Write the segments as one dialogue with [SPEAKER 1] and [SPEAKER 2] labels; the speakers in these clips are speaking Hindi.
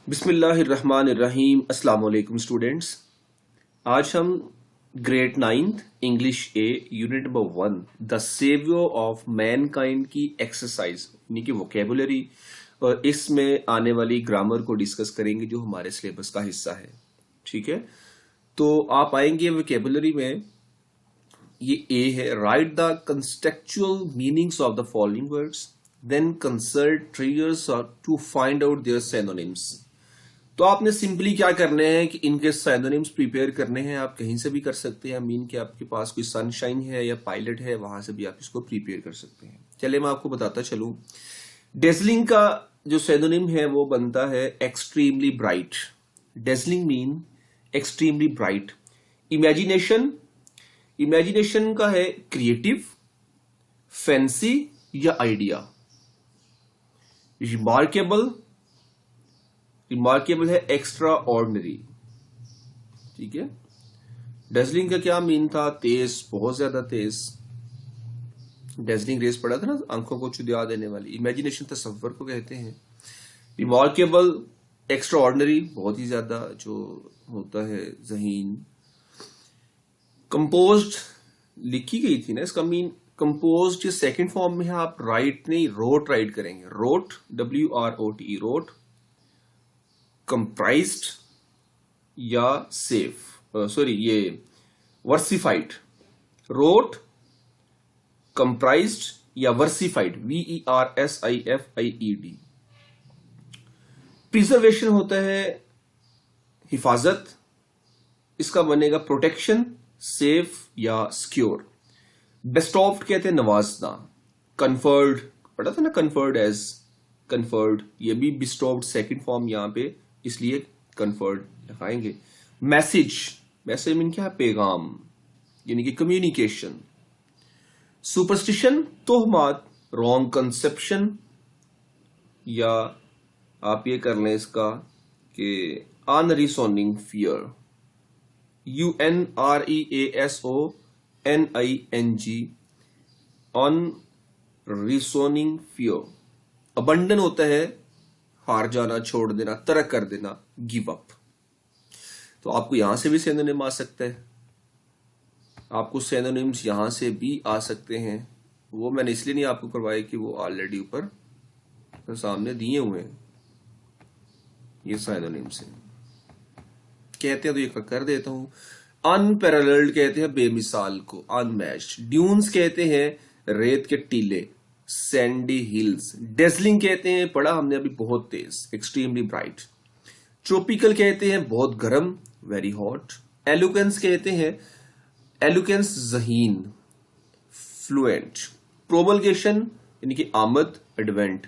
[SPEAKER 1] बिस्मिल्लाहिर्रहमानिर्रहीम। अस्सलाम वालेकुम स्टूडेंट्स। आज हम grade 9th English A unit number 1 the saviour of mankind की एक्सरसाइज यानी कि वोकेबुलरी और इसमें आने वाली ग्रामर को डिस्कस करेंगे जो हमारे सिलेबस का हिस्सा है। ठीक है, तो आप आएंगे वोकेबुलरी में। ये ए है, write the contextual meanings of the following words then consult triggers to find out their synonyms. तो आपने सिंपली क्या करने हैं कि इनके साइनोनिम्स प्रिपेयर करने हैं। आप कहीं से भी कर सकते हैं, मीन कि आपके पास कोई सनशाइन है या पायलट है, वहां से भी आप इसको प्रिपेयर कर सकते हैं। चलिए मैं आपको बताता चलूं। डेजलिंग का जो साइनोनिम है वो बनता है extremely bright. Dazzling mean extremely bright. Imagination, imagination का है क्रिएटिव, फैंसी या आइडिया। रिमार्केबल, रिमार्केबल है एक्स्ट्रा ऑर्डिनरी। ठीक है, डेजलिंग का क्या मीन था? तेज, बहुत ज्यादा तेज। डेजलिंग रेस पड़ा था ना, आंखों को चुदिया देने वाली। इमेजिनेशन तसव्वुर को कहते हैं। रिमार्केबल एक्स्ट्रा ऑर्डिनरी, बहुत ही ज्यादा जो होता है जहीन। कंपोज्ड लिखी गई थी ना, इसका मीन कंपोज्ड ये सेकंड फॉर्म में है। आप राइट नहीं, रोट राइट करेंगे। Wrote, WROT, wrote. कंप्राइज्ड या सेफ, सॉरी ये वर्सिफाइड। रोट, कंप्राइज्ड या वर्सिफाइड, VERSIFIED। प्रिजर्वेशन होता है हिफाजत, इसका बनेगा प्रोटेक्शन, सेफ या सिक्योर। बेस्टॉफ्ड कहते हैं नवाजना। कन्फर्ड पढ़ा था ना, कन्फर्ड एज कन्फर्ड, ये भी बेस्टॉफ्ड सेकंड फॉर्म यहां पे, इसलिए कन्फर्ड लगाएंगे। मैसेज, मैसेज मीन क्या है? पैगाम यानी कि कम्युनिकेशन। सुपरस्टिशन तोहमत, रॉन्ग कंसेप्शन, या आप ये कर लें इसका कि अनरिसोनिंग फियर, UNREASONING, अनरिसोनिंग फियर। अबंडन होता है हार जाना, छोड़ देना, तरक कर देना, गिव अप। तो आपको यहां से भी सिनोनिम आ सकता है, आपको सिनोनिम्स यहां से भी आ सकते हैं। वो मैंने इसलिए नहीं आपको करवाया कि वो ऑलरेडी ऊपर सामने दिए हुए हैं। ये सिनोनिम्स हैं, कहते हैं तो ये कर देता हूं। अनपैरेलल्ड कहते हैं बेमिसाल को, अनमैच्ड। ड्यून्स कहते हैं रेत के टीले, सैंडी हिल्स। डेजलिंग कहते हैं, पढ़ा हमने अभी, बहुत तेज, एक्सट्रीमली ब्राइट। ट्रॉपिकल कहते हैं बहुत गर्म, वेरी हॉट। एलोक्वेंस कहते हैं, एलोक्वेंस जहीन, फ्लुएंट। प्रोमलगेशन यानी कि आमद, advent.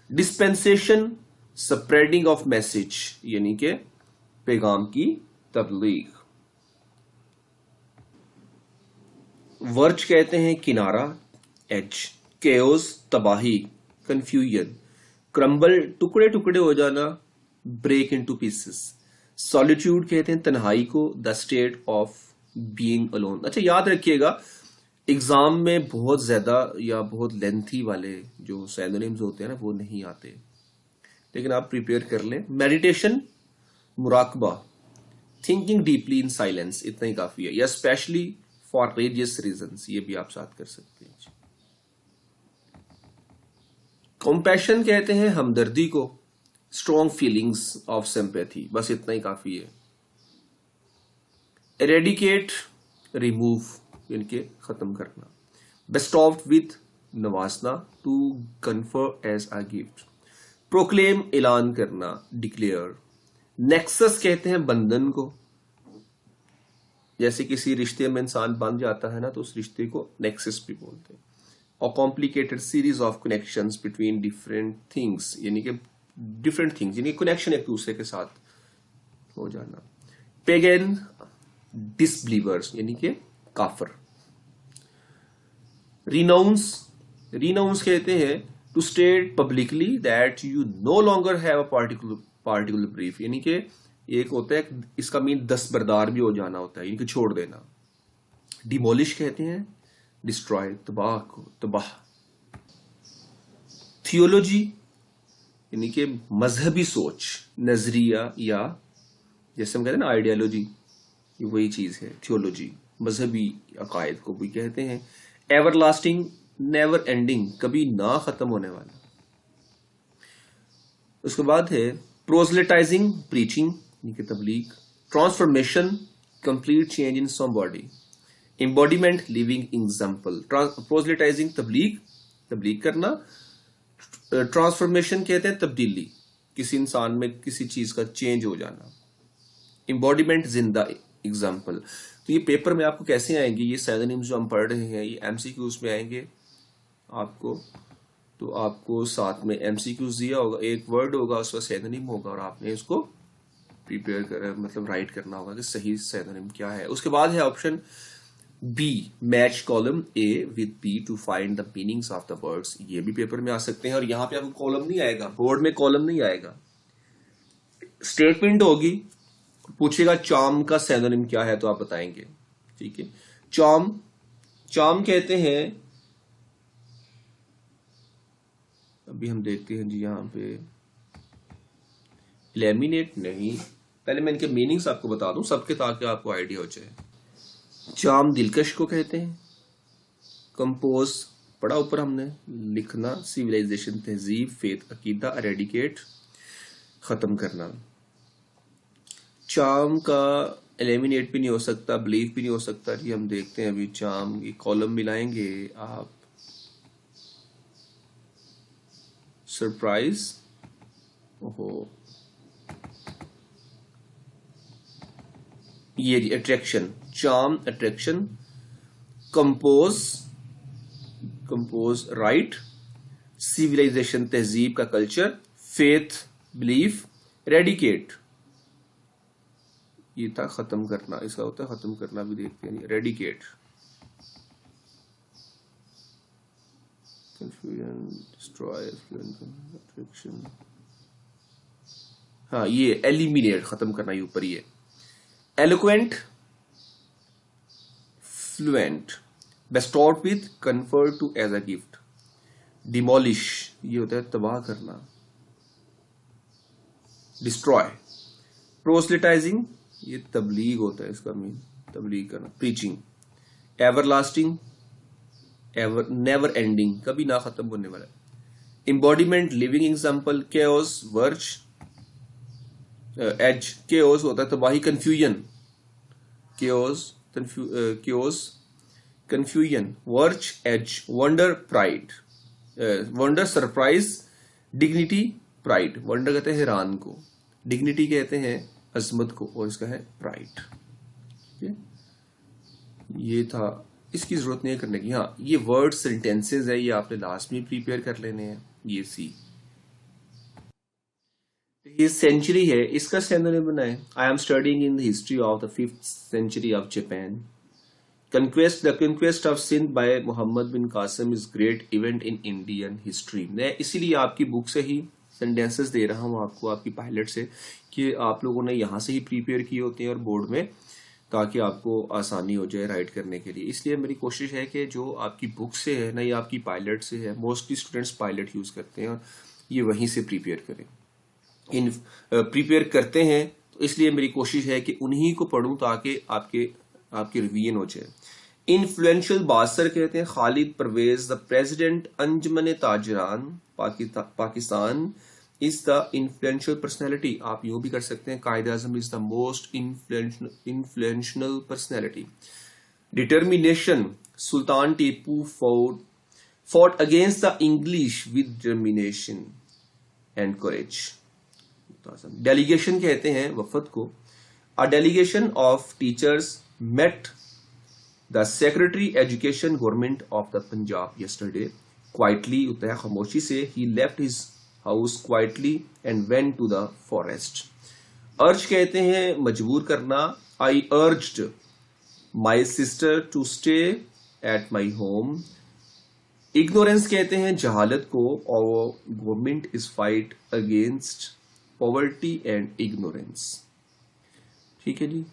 [SPEAKER 1] Dispensation spreading of message यानी कि पैगाम की तबलीग। वर्ज कहते हैं किनारा, एज। केओस तबाही, कंफ्यूजन। क्रम्बल टुकड़े टुकड़े हो जाना, ब्रेक इनटू पीसेस। सॉलिट्यूड कहते हैं तन्हाई को, the state of being alone. अच्छा याद रखिएगा, एग्जाम में बहुत ज्यादा या बहुत लेंथी वाले जो सिनोनिम्स होते हैं ना वो नहीं आते, लेकिन आप प्रिपेयर कर लें। मेडिटेशन, मुराकबा, थिंकिंग डीपली इन साइलेंस, इतना ही काफी है। या स्पेशली फॉर रिलीजियस रीजंस, ये भी आप साथ कर सकते हैं। कंपैशन कहते हैं हमदर्दी को, स्ट्रॉन्ग फीलिंग्स ऑफ सिंपैथी, बस इतना ही काफी है। एरेडिकेट, रिमूव यानी कि खत्म करना। बेस्टॉफ्ड विद, नवाजना, to confer as a gift. Proclaim, ऐलान करना, डिक्लेयर। नेक्सस कहते हैं बंधन को, जैसे किसी रिश्ते में इंसान बंध जाता है ना तो उस रिश्ते को नेक्सस भी बोलते हैं। और complicated series of connections between different things यानी कि डिफरेंट थिंग्स यानी कनेक्शन एक दूसरे के साथ हो जाना। पेगन, डिसबिलीवर्स यानी कि काफर। रिनाउंस, रिनाउंस कहते हैं to state publicly that you no longer have a particular belief यानी कि एक होता है, इसका मीन दस्तबरदार भी हो जाना होता है, इनको छोड़ देना। डिमोलिश कहते हैं डिस्ट्रॉय, तबाह को, तबाह। थियोलॉजी, यानी कि मजहबी सोच, नजरिया, या जैसे हम कहते हैं ना आइडियोलॉजी, ये वही चीज है थियोलॉजी, मजहबी अकायद को भी कहते हैं। एवरलास्टिंग, नेवर एंडिंग, कभी ना खत्म होने वाला। उसके बाद है प्रोजलेटाइजिंग, प्रीचिंग यानी कि तबलीग। Transformation, complete change in somebody. Embodiment, living example. Proselytizing तबलीग, तबलीग करना। ट्रांसफॉर्मेशन कहते हैं तब्दीली, किसी इंसान में किसी चीज का चेंज हो जाना। एम्बॉडीमेंट, जिंदा एग्जाम्पल। तो ये पेपर में आपको कैसे आएंगे, ये सिनोनिम्स जो हम पढ़ रहे हैं ये एमसीक्यूज में आएंगे आपको। तो आपको साथ में एमसीक्यूज दिया होगा, एक वर्ड होगा उसका सिनोनिम होगा और आपने इसको प्रिपेयर कर मतलब राइट करना होगा कि सही सिनोनिम क्या है। उसके बाद है option B, match column A with B to find the meanings of the words. ये भी पेपर में आ सकते हैं और यहाँ पे आपको कॉलम नहीं आएगा, बोर्ड में कॉलम नहीं आएगा, स्टेटमेंट होगी। पूछेगा चार्म का सिनोनिम क्या है तो आप बताएंगे, ठीक है। चार्म, चार्म कहते हैं, अभी हम देखते हैं जी यहां पे लैमिनेट नहीं, पहले मैं इनके मीनिंग्स आपको बता दूं सबके ताकि आपको आइडिया हो जाए। चार्म दिलकश को कहते हैं। कंपोज पढ़ा ऊपर हमने, लिखना। सिविलाइजेशन, तहजीब। फेथ, अकीदा। एरेडिकेट, खत्म करना। चार्म का एलिमिनेट भी नहीं हो सकता, बिलीफ भी नहीं हो सकता जी। हम देखते हैं अभी चार्म की कॉलम मिलाएंगे आप। सरप्राइज, ओहो, ये attraction, charm attraction. Compose, compose right. Civilisation, तहजीब का कल्चर। Faith, belief. रेडिकेट, ये था खत्म करना, इसका होता है खत्म करना भी, देखते हैं रेडिकेट। कंफ्यूजन, डिस्ट्रॉय, अट्रैक्शन, हाँ ये एलिमिनेट, खत्म करना, ये ऊपर ये। Eloquent, fluent. Bestowed with, conferred to as a gift. Demolish, ये होता है तबाह करना। डिस्ट्रॉय। प्रोसलिटाइजिंग, ये तबलीग होता है, इसका मीन तबलीग करना। Preaching. Everlasting, ever never ending, कभी ना खत्म होने वाला। Embodiment, living example. Chaos, virtue, age. Chaos होता है तबाही। Confusion, chaos, chaos, confusion. Virtue, age. Wonder, pride. Wonder, surprise. Dignity, pride. Wonder कहते हैं हैरान को, डिग्निटी कहते हैं अजमत को, और इसका है प्राइड। ये था, इसकी जरूरत नहीं है करने की। हाँ ये वर्ड सेंटेंसेस है, ये आपने लास्ट में प्रिपेयर कर लेने हैं। ये सी, ये सेंचुरी है, इसका सिनोनिम बनाए। I am studying in the history of the 5th century of Japan. Conquest, the conquest of Sindh by Muhammad bin Qasim is great event in Indian history. मैं इसीलिए आपकी बुक से ही सेंटेंसेस दे रहा हूँ आपको, आपकी पायलट से, कि आप लोगों ने यहाँ से ही प्रिपेयर किए होते हैं और बोर्ड में, ताकि आपको आसानी हो जाए राइट करने के लिए। इसलिए मेरी कोशिश है कि जो आपकी बुक से है ना, या आपकी पायलट से है, मोस्टली स्टूडेंट्स पायलट यूज करते हैं और ये वहीं से प्रिपेयर करें, इन प्रिपेयर करते हैं। तो इसलिए मेरी कोशिश है कि उन्हीं को पढूं ताकि आपके रिवीजन हो जाए। इन्फ्लुएंशियल बासर कहते हैं Khalid Parvez, the president Anjuman Tajran Pakistan is the influential personality. आप यूं भी कर सकते हैं, Quaid Azam is the most influential personality. Determination, Sultan Tipu fought against the English with determination and courage. Delegation कहते हैं वफद को। A delegation of teachers met the secretary education government of the Punjab yesterday. Quietly होता है खामोशी से। He left his house quietly and went to the forest. Urge कहते हैं मजबूर करना। I urged my sister to stay at my home. Ignorance कहते हैं जहालत को, और government is fight against poverty and ignorance. ठीक है जी।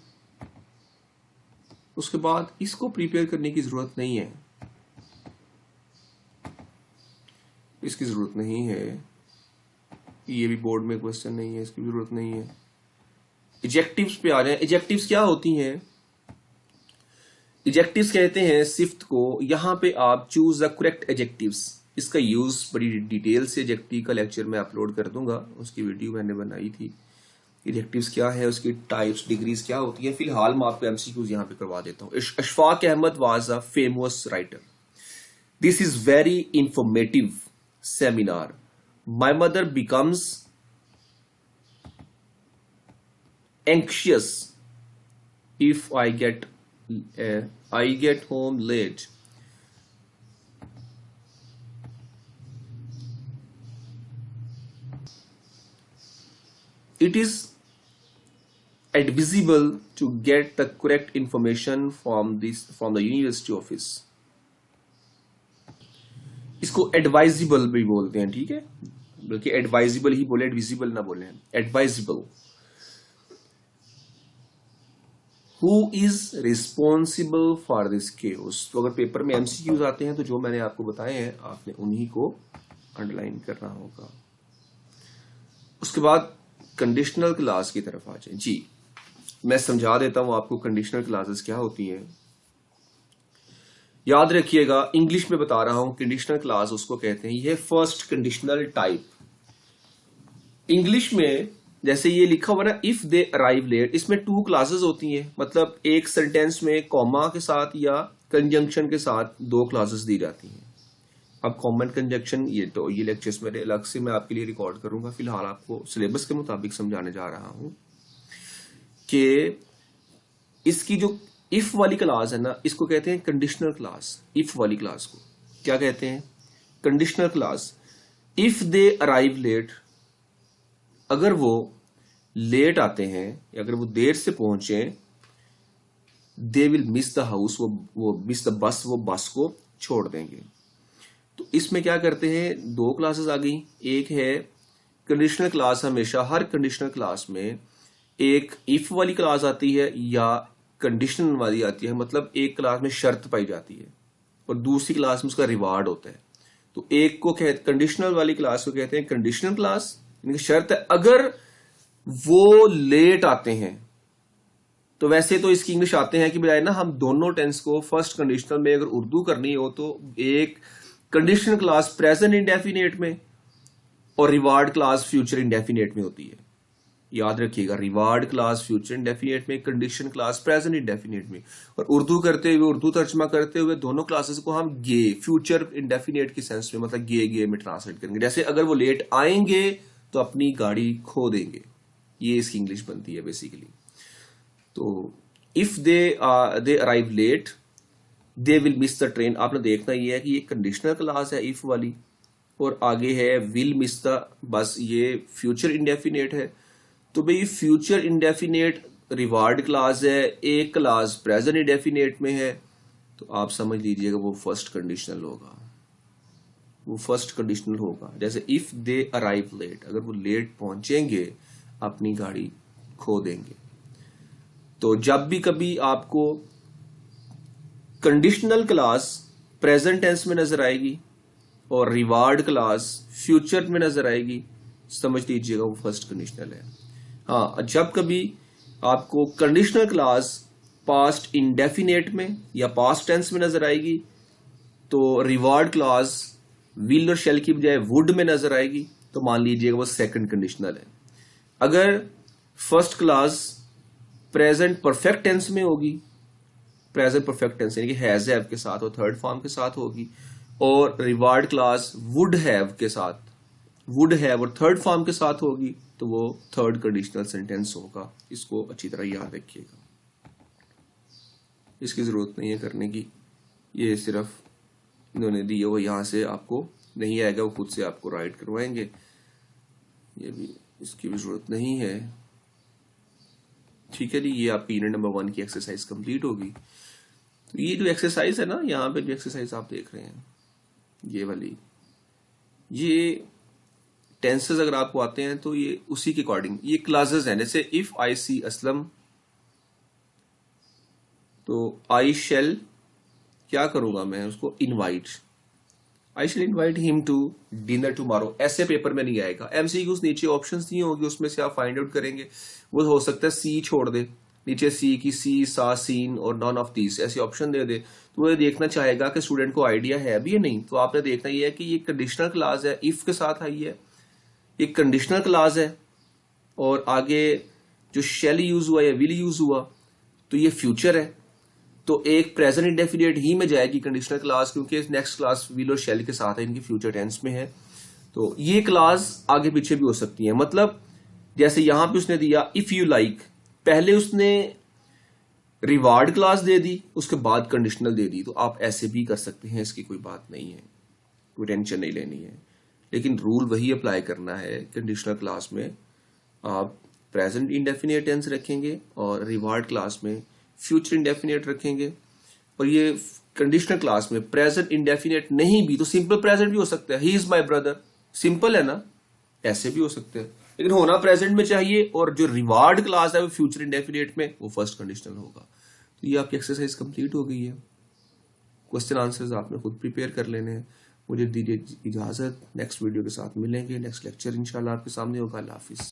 [SPEAKER 1] उसके बाद इसको प्रिपेयर करने की जरूरत नहीं है, इसकी जरूरत नहीं है। ये भी बोर्ड में क्वेश्चन नहीं है, इसकी जरूरत नहीं है। एडजेक्टिव्स पे आ जाए। एडजेक्टिव्स क्या होती हैं? एडजेक्टिव्स कहते हैं सिफ्त को। यहां पे आप चूज द करेक्ट एडजेक्टिव्स। इसका यूज बड़ी डिटेल से एडजेक्टिव का लेक्चर मैं अपलोड कर दूंगा, उसकी वीडियो मैंने बनाई थी। एडजेक्टिव्स क्या है, उसकी टाइप्स, डिग्रीज क्या होती है। फिलहाल मैं आपको एमसीक्यूज यहाँ पे करवा देता हूँ। Ashfaq Ahmed was a famous writer. This is very informative seminar. My mother becomes anxious if I get home late. It is advisable to get the correct information from the university office. इसको एडवाइजेबल भी बोलते हैं, ठीक है, बल्कि एडवाइजेबल ही बोले, एडविजिबल ना बोले, advisable. Who is responsible for this chaos? तो अगर पेपर में एमसीक्यूज आते हैं तो जो मैंने आपको बताए हैं आपने उन्हीं को अंडरलाइन करना होगा। उसके बाद कंडीशनल क्लास की तरफ आ जाए। जी मैं समझा देता हूं आपको कंडीशनल क्लासेस क्या होती हैं। याद रखिएगा, इंग्लिश में बता रहा हूं, कंडीशनल क्लास उसको कहते हैं, यह फर्स्ट कंडीशनल टाइप। इंग्लिश में जैसे ये लिखा हुआ ना, इफ दे अराइव लेट, इसमें 2 क्लासेस होती हैं। मतलब एक सेंटेंस में कॉमा के साथ या कंजंक्शन के साथ 2 क्लासेस दी जाती हैं। अब कॉमन कंजंक्शन ये लेक्चर्स मेरे अलग से मैं आपके लिए रिकॉर्ड करूंगा। फिलहाल आपको सिलेबस के मुताबिक समझाने जा रहा हूं कि इसकी जो इफ वाली क्लास है ना, इसको कहते हैं कंडीशनल क्लास। इफ वाली क्लास को क्या कहते हैं? Conditional class. If they arrive late, अगर वो लेट आते हैं या अगर वो देर से पहुंचे, दे विल मिस द हाउस, वो मिस द बस, वो बस को छोड़ देंगे। तो इसमें क्या करते हैं, 2 क्लासेस आ गई। एक है कंडीशनल क्लास, हमेशा हर कंडीशनल क्लास में एक इफ वाली क्लास आती है या कंडीशनल वाली आती है। मतलब एक क्लास में शर्त पाई जाती है और दूसरी क्लास में उसका रिवार्ड होता है। तो एक को कंडीशनल वाली क्लास को कहते हैं कंडीशनल क्लास, इनकी शर्त है अगर वो लेट आते हैं। तो वैसे तो इसकी इंग्लिश आते हैं कि बजाय ना हम दोनों टेंस को फर्स्ट कंडीशनल में अगर उर्दू करनी हो तो एक कंडीशनल क्लास प्रेजेंट इंडेफिनेट में और रिवार्ड क्लास फ्यूचर इंडेफिनेट में होती है। याद रखिएगा, रिवार्ड क्लास फ्यूचर इंडेफिनेट में, कंडीशन क्लास प्रेजेंट इंडेफिनेट में। और उर्दू करते हुए, उर्दू तर्जमा करते हुए दोनों क्लासेस को हम गे, फ्यूचर इंडेफिनेट की सेंस में, मतलब गे में ट्रांसलेट करेंगे। जैसे अगर वो लेट आएंगे तो अपनी गाड़ी खो देंगे, ये इसकी इंग्लिश बनती है बेसिकली। तो if they arrive late, they will miss the train. आपने देखना ये है कि ये कंडीशनल क्लास है इफ वाली, और आगे है विल मिस द बस, ये फ्यूचर इंडेफिनेट है। तो भाई फ्यूचर इंडेफिनेट रिवार्ड क्लास है, एक क्लास प्रेजेंट इंडेफिनेट में है, तो आप समझ लीजिएगा वो फर्स्ट कंडीशनल होगा, वो फर्स्ट कंडीशनल होगा। जैसे इफ दे अराइव लेट, अगर वो लेट पहुंचेंगे अपनी गाड़ी खो देंगे। तो जब भी कभी आपको कंडीशनल क्लास प्रेजेंट टेंस में नजर आएगी और रिवार्ड क्लास फ्यूचर में नजर आएगी, समझ लीजिएगा वो फर्स्ट कंडीशनल है। हाँ, जब कभी आपको कंडीशनल क्लास पास्ट इंडेफिनेट में या पास्ट टेंस में नजर आएगी तो रिवार्ड क्लास विल और शेल की बजाय वुड में नजर आएगी, तो मान लीजिएगा वो सेकंड कंडीशनल है। अगर first class present perfect tense में होगी, प्रेजेंट परफेक्ट टेंस यानी कि हैज हैव के साथ और थर्ड फॉर्म के साथ होगी, और रिवार्ड क्लास वुड हैव के साथ, वुड हैव और थर्ड फॉर्म के साथ होगी, तो वो थर्ड कंडीशनल सेंटेंस होगा। इसको अच्छी तरह याद रखिएगा, इसकी जरूरत नहीं है करने की, ये सिर्फ इन्होंने दी है, वो यहां से आपको नहीं आएगा, वो खुद से आपको राइट करवाएंगे, ये भी इसकी भी जरूरत नहीं है। ठीक है जी, ये आपकी यूनिट नंबर 1 की एक्सरसाइज कंप्लीट होगी। तो ये जो एक्सरसाइज है ना, यहाँ पे जो एक्सरसाइज आप देख रहे हैं ये वाली, ये टेंसेस अगर आपको आते हैं तो ये उसी के अकॉर्डिंग ये क्लासेस हैं। जैसे इफ आई सी असलम, तो आई शेल क्या करूंगा मैं उसको invite, I shall invite him to dinner tomorrow, ऐसे पेपर में नहीं आएगा। एमसीक्यूज नीचे ऑप्शंस नहीं होंगे, उसमें से आप फाइंड आउट करेंगे। वो हो सकता है सी छोड़ दे नीचे, सी की सी, सा, सीन और नॉन ऑफ दीस ऐसे ऑप्शन दे दे, तो वो देखना चाहेगा कि स्टूडेंट को आइडिया है भी या नहीं। तो आपने देखना ये है कि ये कंडीशनल क्लास है, इफ के साथ आई है, एक कंडीशनल क्लास है, और आगे जो शेल यूज हुआ या विल यूज हुआ तो ये फ्यूचर है। तो एक प्रेजेंट इंडेफिनिट ही में जाएगी कंडीशनल क्लास, क्योंकि नेक्स्ट क्लास विल और शेल के साथ है, इनकी फ्यूचर टेंस में है। तो ये क्लास आगे पीछे भी हो सकती है। मतलब जैसे यहां पे उसने दिया इफ यू लाइक, पहले उसने रिवार्ड क्लास दे दी, उसके बाद कंडीशनल दे दी, तो आप ऐसे भी कर सकते हैं, इसकी कोई बात नहीं है, कोई टेंशन नहीं लेनी है। लेकिन रूल वही अप्लाई करना है, कंडीशनल क्लास में आप प्रेजेंट इंडेफिनिट टेंस रखेंगे और रिवार्ड क्लास में फ्यूचर इंडेफिनिट रखेंगे। और ये कंडीशनल क्लास में प्रेजेंट इंडेफिनिट नहीं भी तो सिंपल प्रेजेंट भी हो सकता है, he is my brother, simple है ना, ऐसे भी हो सकते हैं, लेकिन होना प्रेजेंट में चाहिए। और जो रिवार्ड क्लास है वो फ्यूचर इंडेफिनिट में, वो फर्स्ट कंडीशनल होगा। तो ये आपकी एक्सरसाइज कंप्लीट हो गई है। क्वेश्चन आंसर्स आपने खुद प्रिपेयर कर लेने हैं। मुझे दीजिए इजाजत, नेक्स्ट वीडियो के साथ मिलेंगे, नेक्स्ट लेक्चर इंशाल्लाह आपके सामने होगा। अल्लाह हाफिज।